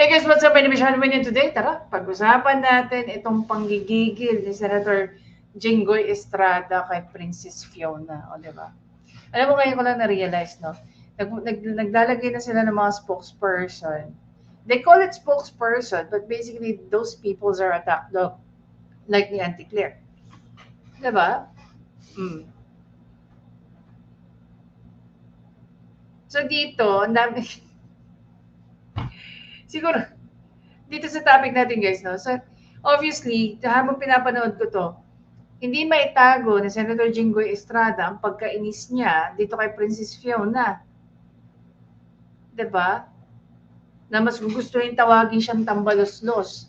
Hey guys, what's up? My name is Sean Winnie. Today, tara, pag-usapan natin itong panggigigil ni Senator Jinggoy Estrada kay Princess Fiona. O, diba? Alam mo, ngayon ko lang na-realize, no? Naglalagay na sila ng mga spokesperson. They call it spokesperson, but basically, those peoples are attacked dog, like ni Auntie Claire. Diba? Mm. So, dito, ang dami... Siguro, dito sa topic natin guys, no? So, obviously, habang pinapanood ko to, hindi maitago ni Senator Jinggoy Estrada ang pagkainis niya dito kay Princess Fiona. 'Di ba? Na mas gugustuhin tawagin siyang tambaloslos.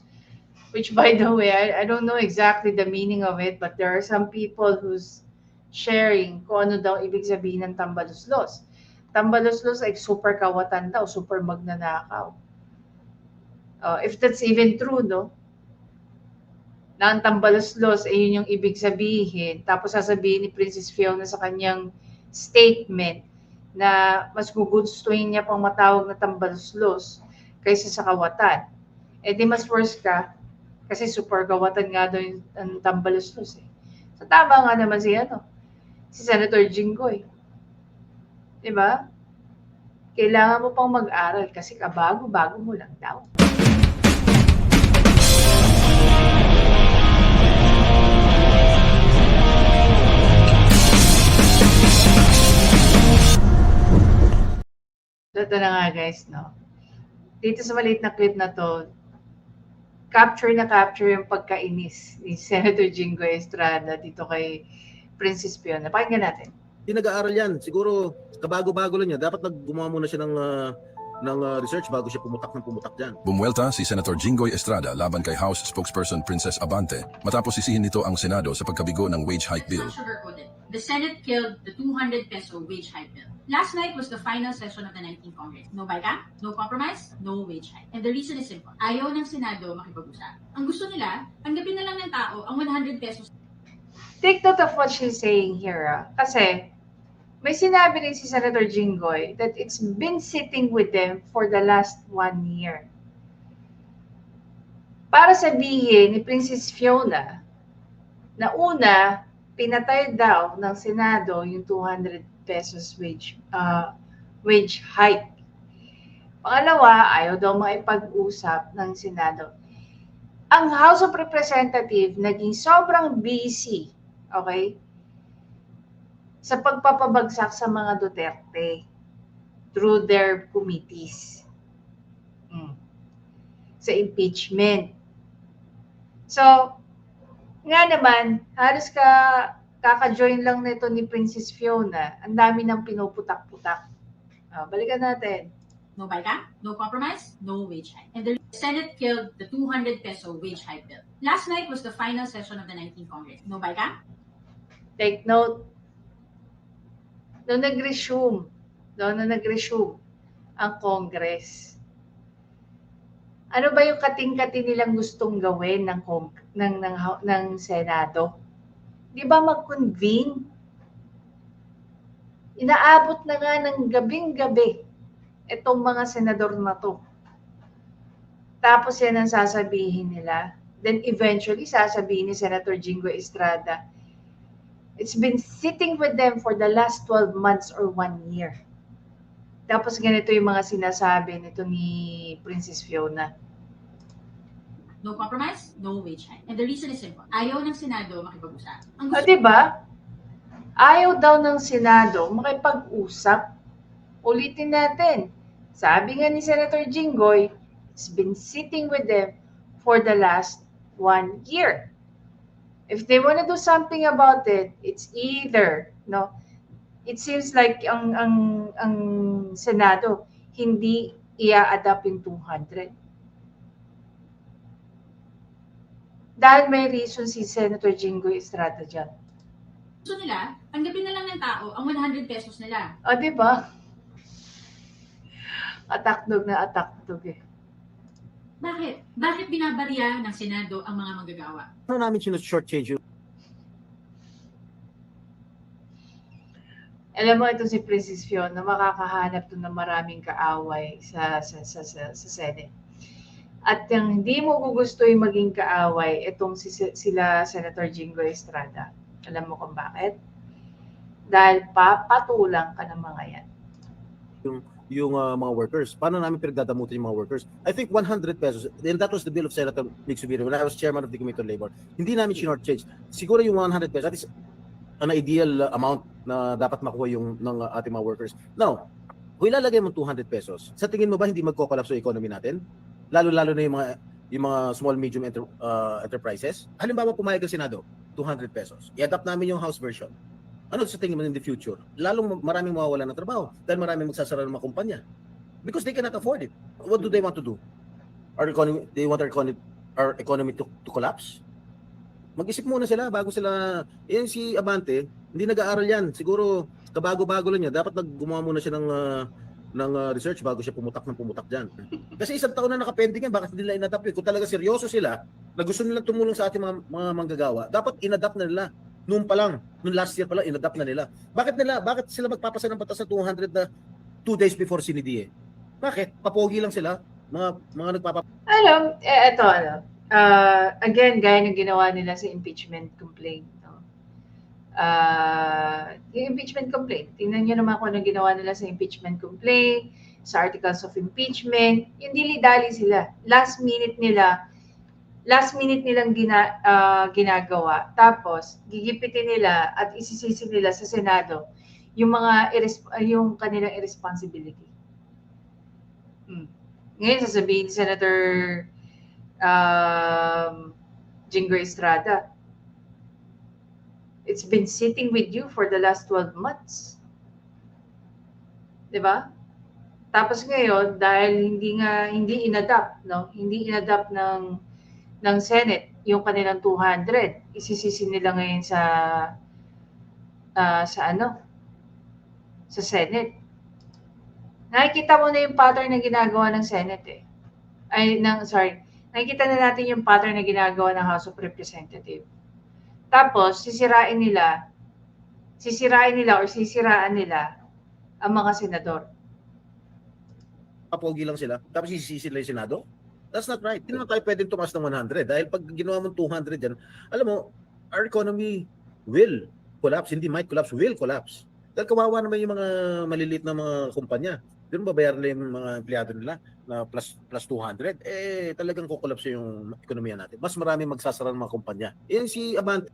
Which by the way, I don't know exactly the meaning of it, but there are some people who's sharing kung ano daw ibig sabihin ng tambaloslos. Tambaloslos ay super kawatan daw, super magnanakaw. If that's even true, no? Na ang tambaluslos ay yun yung ibig sabihin. Tapos sasabihin ni Princess Fiona sa kanyang statement na mas gugustuhin niya pang matawag na tambaluslos kaysa sa kawatan. Eh di mas worse ka kasi super kawatan nga daw yung tambaluslos eh. So tama nga naman si Senator Jinggoy. Diba? Kailangan mo pang mag-aral kasi kabago-bago mo lang daw. Ito na nga guys, no? Dito sa maliit na clip na to, capture yung pagkainis ni Senator Jinggoy Estrada dito kay Princess Fiona. Pakinggan natin. Hindi nag-aaral yan. Siguro, kabago-bago lang niya. Dapat gumawa muna siya ng research bago siya pumutak dyan. Bumuelta si Senator Jinggoy Estrada laban kay House Spokesperson Princess Abante matapos sisihin nito ang Senado sa pagkabigo ng wage hike bill. The Senate killed the 200 peso wage hike bill. Last night was the final session of the 19th Congress. No bycam, no compromise, no wage hike. And the reason is simple. Ayaw ng Senado makipag-usap. Ang gusto nila, tanggapin na lang ng tao ang 100 pesos. Take note of what she's saying here. Kasi may sinabi rin si Senator Jinggoy that it's been sitting with them for the last 1 year. Para sabihin ni Princess Fiona na una, pinatay daw ng Senado yung 200 pesos wage hike. Pangalawa, ayaw daw maipag-usap ng Senado. Ang House of Representatives naging sobrang busy, okay, sa pagpapabagsak sa mga Duterte through their committees. Sa impeachment. So, nga naman, halos kaka-join lang nito ni Princess Fiona. Ang dami nang pinuputak-putak. Balikan natin. No bycam, no compromise, no wage hike. And the Senate killed the 200 peso wage hike bill. Last night was the final session of the 19th Congress. No bycam. Take note. Doon nag-resume ang Congress. Ano ba yung kating-kati nilang gustong gawin ng Senado? Di ba mag-convene? Inaabot na nga ng gabing-gabi itong mga senador na to. Tapos yan ang sasabihin nila. Then eventually, sasabihin ni Senator Jinggoy Estrada, it's been sitting with them for the last 12 months or 1 year. Tapos ganito yung mga sinasabi nito ni Princess Fiona. No compromise, no wage hike. And the reason is simple. Ayaw ng Senado makipag-usap. Diba? Ayaw daw ng Senado makipag-usap. Ulitin natin. Sabi nga ni Senator Jinggoy, it's been sitting with them for the last 1 year. If they want to do something about it, it's either, no, it seems like ang Senado hindi i-adapt yung 200. Dahil may reason si Senator Jinggoy Estrada dyan. Gusto nila, tanggapin na lang ng tao ang 100 pesos nila. Diba? Atakdog na atakdog eh. Bakit? Bakit binabarya ng Senado ang mga manggagawa? Ano namin sinus-shortchange yun? Alam mo, ito si Princess Fiona, makakahanap to ng maraming kaaway sa Senate. At yung hindi mo gugustuhin maging kaaway, itong sila Senator Jingo Estrada. Alam mo kung bakit? Dahil papatulang ka ng mga yan. Yung mga workers. Paano namin pinagdadamutin yung mga workers? I think 100 pesos, and that was the bill of Senator Nick Subiri when I was chairman of the Committee on Labor. Hindi namin short-change. Siguro yung 100 pesos, that is an ideal amount na dapat makuha yung ng ating mga workers. Now, kung ilalagay mo 200 pesos, sa tingin mo ba hindi magko-collapse yung economy natin? Lalo-lalo na yung mga small medium enterprises. Halimbawa pumayag ang Senado, 200 pesos. I-adapt namin yung House version. Ano sa tingin mo in the future? Lalong maraming mawawalan ng trabaho dahil maraming magsasara ng mga kumpanya. Because they cannot afford it. What do they want to do? They want our economy to collapse? Mag-isip muna sila bago sila. Yan si Abante, hindi nag-aaral yan. Siguro kabago-bago lang niya. Dapat gumawa muna siya ng research bago siya pumutak diyan. Kasi isang taon na nakapending yan, bakit hindi nila inadapt yun? Kung talaga seryoso sila, na gusto nilang tumulong sa ating mga manggagawa, dapat inadapt na nila. Noon pa lang, noong last year pa lang, inadapt na nila. Bakit sila magpapasa ng batas sa 200 na 2 days before sinidie? Bakit? Papogi lang sila? Mga nagpapap... Again, gaya ng ginawa nila sa impeachment complaint. No? Yung impeachment complaint, tingnan nyo naman kung ano ginawa nila sa impeachment complaint, sa articles of impeachment, yung dili-dali sila. Last minute nilang ginagawa. Tapos, gigipitin nila at isisisi nila sa Senado yung kanilang irresponsibility. Ngayon, sasabihin ni Senator Jingo Estrada, it's been sitting with you for the last 12 months. Diba? Tapos ngayon, dahil hindi inadapt, no? Hindi inadapt ng Senate yung kanilang 200, isisisi nila ngayon sa Senate. Nakikita mo na yung pattern na ginagawa ng Senate nakikita na natin yung pattern na ginagawa ng House of Representatives. Tapos sisiraan nila ang mga senador. Papogi lang sila, tapos isisisi nila yung Senado? That's not right. Hindi naman tayo pwedeng tumas ng 100 dahil pag ginawa mo 200 yan, alam mo, our economy will collapse, hindi might collapse, will collapse. Dahil kawawa naman yung mga maliliit na mga kumpanya. Doon babayaran nila yung mga empleyado nila na plus 200, talagang kukolapse yung ekonomiya natin. Mas marami magsasara ng mga kumpanya. Yan si Abante.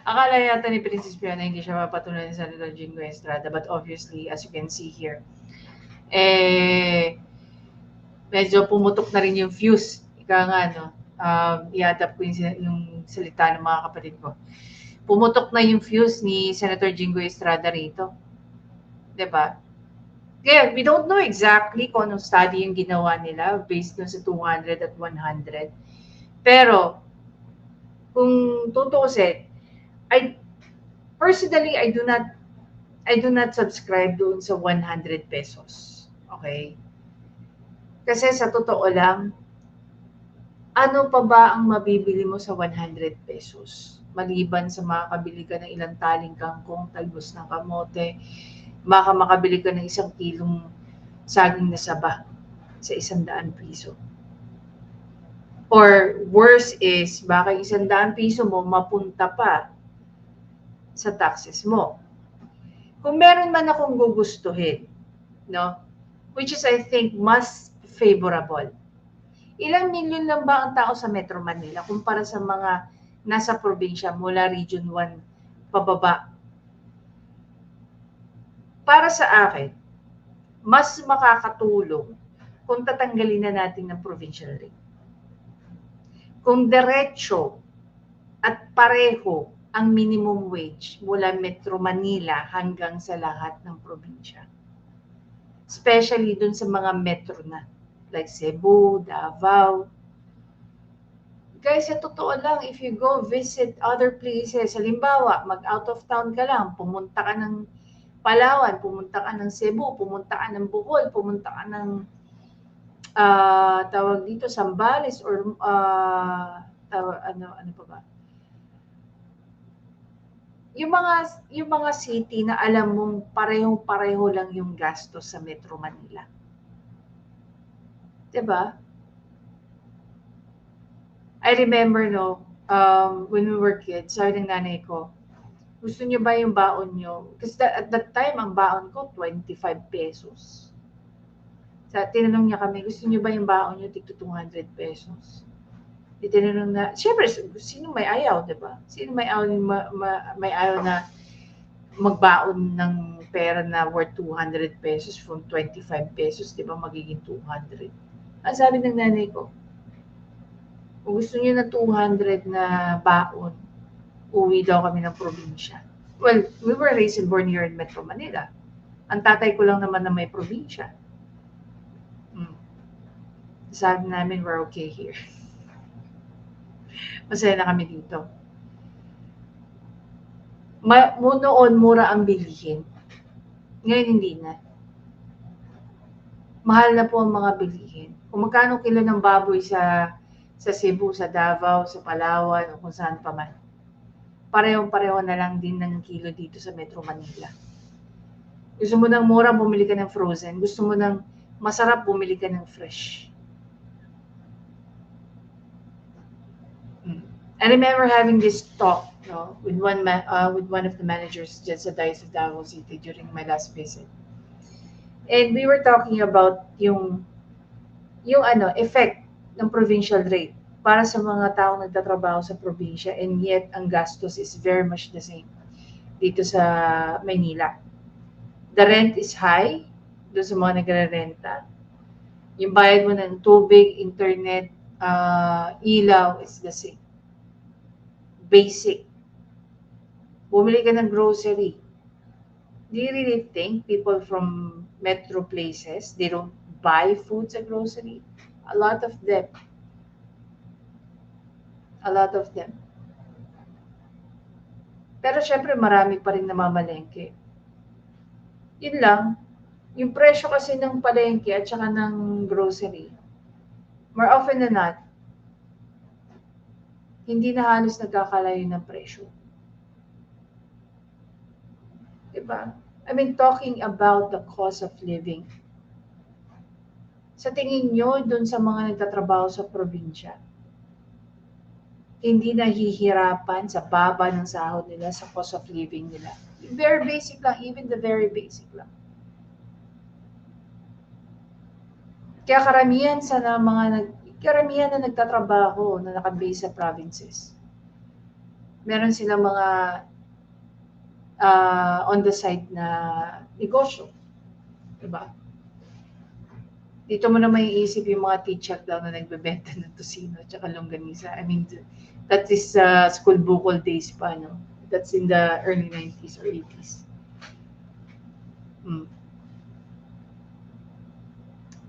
Akala yata ni Princess Fiona hindi siya mapatuloy ni Senator Jingo Estrada, but obviously, as you can see here, medyo pumutok na rin yung fuse. Ika nga, no? I-adapt ko yung salita ng mga kapatid ko. Pumutok na yung fuse ni Senator Jingo Estrada rito. Diba? Kaya, we don't know exactly kung anong study yung ginawa nila based dun sa 200 at 100. Pero, kung tutuusin, personally, I do not subscribe doon sa 100 pesos. Okay? Kasi sa totoo lang, ano pa ba ang mabibili mo sa 100 pesos? Maliban sa makakabili ka ng ilang taling kangkong, talbos ng kamote, makabili ka ng 1 kilong saging na saba sa 100 piso. Or worse is, baka 100 piso mo mapunta pa sa taxes mo. Kung meron man akong gugustuhin, no? Which is, I think, mas favorable. Ilang milyon lang ba ang tao sa Metro Manila kumpara sa mga nasa probinsya mula Region 1 pababa? Para sa akin, mas makakatulong kung tatanggalin na natin ng provincial rate. Kung diretso at pareho ang minimum wage mula Metro Manila hanggang sa lahat ng probinsya. Especially dun sa mga metro na, like Cebu, Davao. Guys, sa totoo lang, if you go visit other places, halimbawa, mag-out of town ka lang, pumunta ka ng Palawan, pumunta ka ng Cebu, pumunta ka ng Bohol, pumunta ka ng tawag dito, Zambales, or ano pa ba? Yung mga city na alam mong parehong-pareho lang yung gastos sa Metro Manila. Diba? I remember, no, when we were kids, sabi ng nanay ko, gusto niyo ba yung baon niyo? Kasi at that time, ang baon ko, 25 pesos. Tinanong niya kami, gusto niyo ba yung baon niyo? Tigto 200 pesos. Tinanong na, syempre, sino may ayaw, di ba? Sino may ayaw, may ayaw na magbaon ng pera na worth 200 pesos from 25 pesos, di ba, magiging 200. Ang sabi ng nanay ko, kung gusto niyo na 200 na baon, uwi daw kami ng probinsya. Well, we were raised and born here in Metro Manila. Ang tatay ko lang naman na may probinsya. Sabi namin, we're okay here. Masaya na kami dito. Noon, mura ang bilihin. Ngayon, hindi na. Mahal na po ang mga bilihin. Kung magkano kilo ng baboy sa Cebu, sa Davao, sa Palawan, o kung saan pa man. Parehong-pareho na lang din ng kilo dito sa Metro Manila. Gusto mo ng mura, bumili ka ng frozen. Gusto mo ng masarap, bumili ka ng fresh. I remember having this talk, no, with one of the managers just sa Diocese of Davao City during my last visit. And we were talking about yung effect ng provincial rate para sa mga taong nagtatrabaho sa probinsya, and yet ang gastos is very much the same dito sa Maynila. The rent is high doon sa mga nagre-renta. Yung bayad mo ng tubig, internet, ilaw is the same. Basic. Bumili ka ng grocery. Do you really think people from metro places, they don't buy food sa grocery? A lot of them. A lot of them. Pero syempre marami pa rin namamalengke. Yun lang. Yung presyo kasi ng palengke at saka ng grocery, more often than not, hindi na halos nagkakalayo ng presyo. Diba? I mean, talking about the cost of living. Sa tingin nyo, dun sa mga nagtatrabaho sa probinsya, hindi nahihirapan sa baba ng sahod nila, sa cost of living nila. Very basic lang, even the very basic lang. Kaya karamihan na nagtatrabaho na nakabase sa provinces. Meron silang mga on the side na negosyo. Diba? Dito mo na maiisip yung mga teacher daw na nagbebenta ng tosino at saka longganisa. I mean, that is school bukol days pa, no? That's in the early 90s or 80s.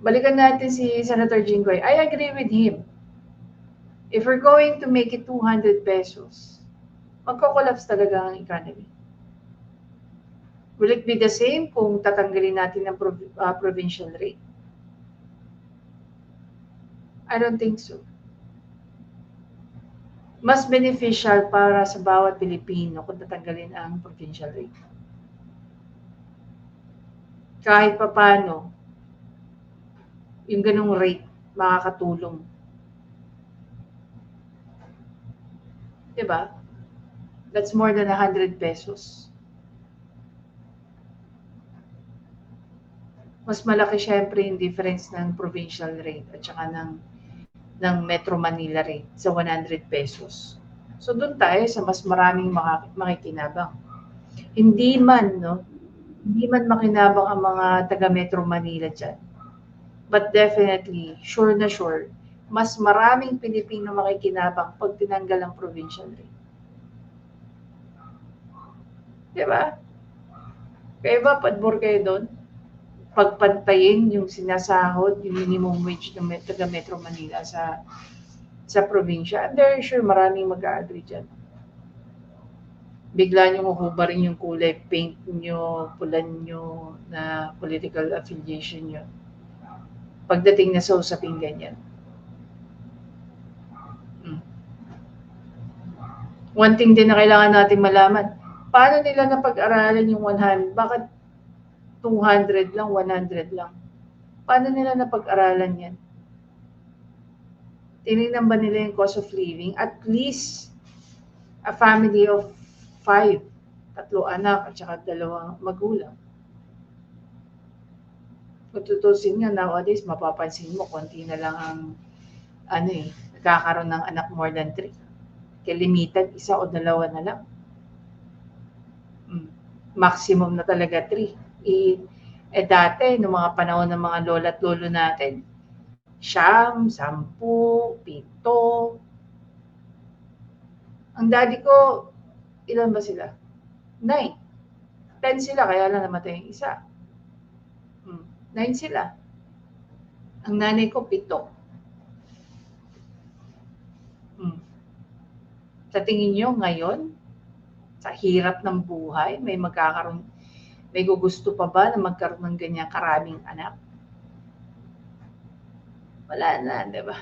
Balikan natin si Senator Jinggoy. I agree with him. If we're going to make it 200 pesos, magko-collapse talaga ang economy. Will it be the same kung tatanggalin natin ang provincial rate? I don't think so. Mas beneficial para sa bawat Pilipino kung tatanggalin ang provincial rate. Kahit papano, yung ganung rate makakatulong. Diba? That's more than 100 pesos. Mas malaki syempre yung difference ng provincial rate at saka ng Metro Manila rate sa 100 pesos. So doon tayo sa mas maraming makikinabang. Hindi man makinabang ang mga taga Metro Manila dyan. But definitely, sure na sure, mas maraming Pilipino makikinabang pag tinanggal ang provincial rate. Diba? Kaya ba, padbor kayo doon? Pagpantayin yung sinasahod, yung minimum wage ng taga Metro Manila sa probinsya. I'm very sure maraming mag-agree dyan. Bigla nyo huhubarin yung kulay paint nyo, pulan nyo na political affiliation nyo. Pagdating na sa usaping ganyan. One thing din na kailangan natin malaman, paano nila napag-aralan yung 100? Bakit 200 lang, 100 lang? Paano nila napag-aralan yan? Tinignan ba nila yung cost of living? At least, a family of 5, 3 anak at saka 2 magulang. Kung tutusin nga nowadays, mapapansin mo, konti na lang ang nagkakaroon ng anak more than 3. Kaya limited, 1 o 2 na lang. Maximum na talaga 3. Dati, noong mga panahon ng mga lola at lolo natin, 9, 10, 7. Ang daddy ko, ilan ba sila? 9. 10 sila, kaya lang namatay yung isa. 9 sila. Ang nanay ko, 7. Sa tingin nyo ngayon, sa hirap ng buhay, may gugusto pa ba na magkaroon ng ganyan karaming anak? Wala na, di ba?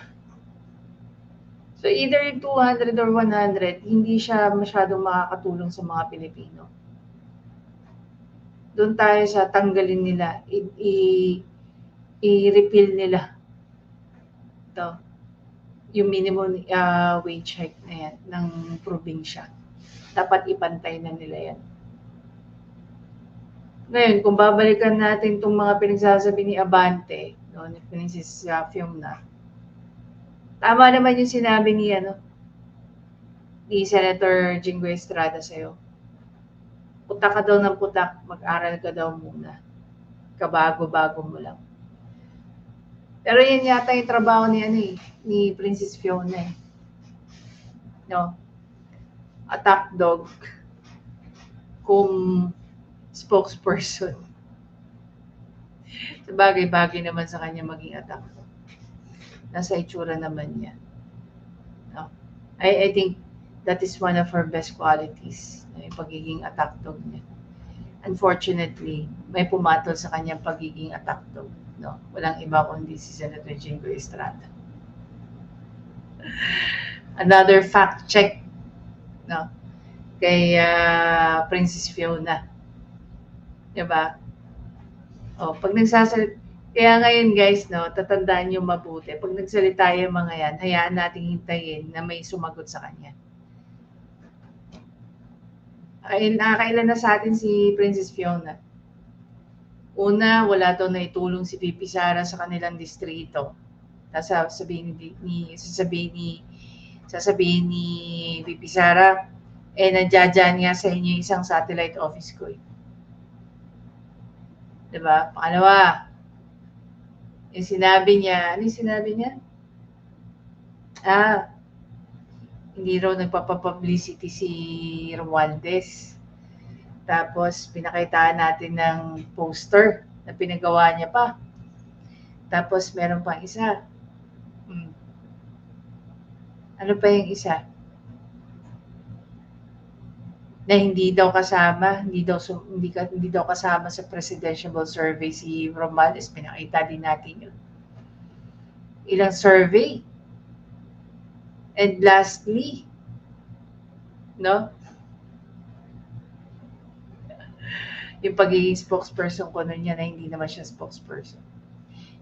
So either 200 or 100, hindi siya masyadong makakatulong sa mga Pilipino. Doon tayo sa tanggalin nila, i-repeal nila yung minimum wage hike na yan ng probinsya. Dapat ipantay na nila yan. Ngayon, kung babalikan natin itong mga pinagsasabi ni Abante, ni Princess Fiona, tama naman yung sinabi ni Senator Jinggoy Estrada sa'yo. Putak ka daw ng putak, mag-aral ka daw muna. Kabago-bago mo lang. Pero yan yata yung trabaho ni Princess Fiona. Attack dog kung spokesperson. Bagay-bagay naman sa kanya maging attack dog. Nasa itsura naman niya. I think that is one of her best qualities, yung pagiging attack dog niya. Unfortunately, may pumatol sa kanyang pagiging attack dog. Walang iba kundi si Senator Jinggoy Estrada. Another fact check kay Princess Fiona. Diba? Pag nagsasalita, kaya ngayon guys, tatandaan nyo mabuti. Pag nagsalita yung mga yan, hayaan nating hintayin na may sumagot sa kanya. Nakakailan na sa atin si Princess Fiona. Una, wala daw na itulong si Pipi Sara sa kanilang distrito. Sasabihin ni Pipi Sara, nandiyan nga sa inyo isang satellite office ko. Diba? Pangalawa, yung sinabi niya, ano yung sinabi niya? Hindi raw nagpapapublicity si Romualdez. Tapos, pinakita natin ng poster na pinagawa niya pa. Tapos, meron pang isa. Ano pa yung isa? Na hindi daw kasama, hindi daw kasama sa presidential survey si Romualdez. Pinakita din natin yun. Ilang survey. And lastly, yung pagiging spokesperson ko nun niya na hindi naman siya spokesperson.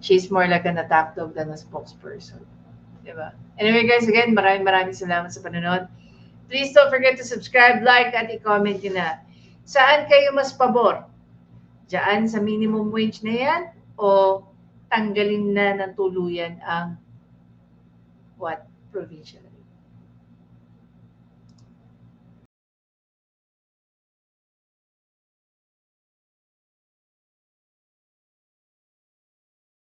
She's more like an attack dog than a spokesperson. Diba? Anyway guys, again, maraming salamat sa panonood. Please don't forget to subscribe, like, at i-comment nyo na. Saan kayo mas pabor? Diyan sa minimum wage na yan? O tanggalin na ng tuluyan ang provincial?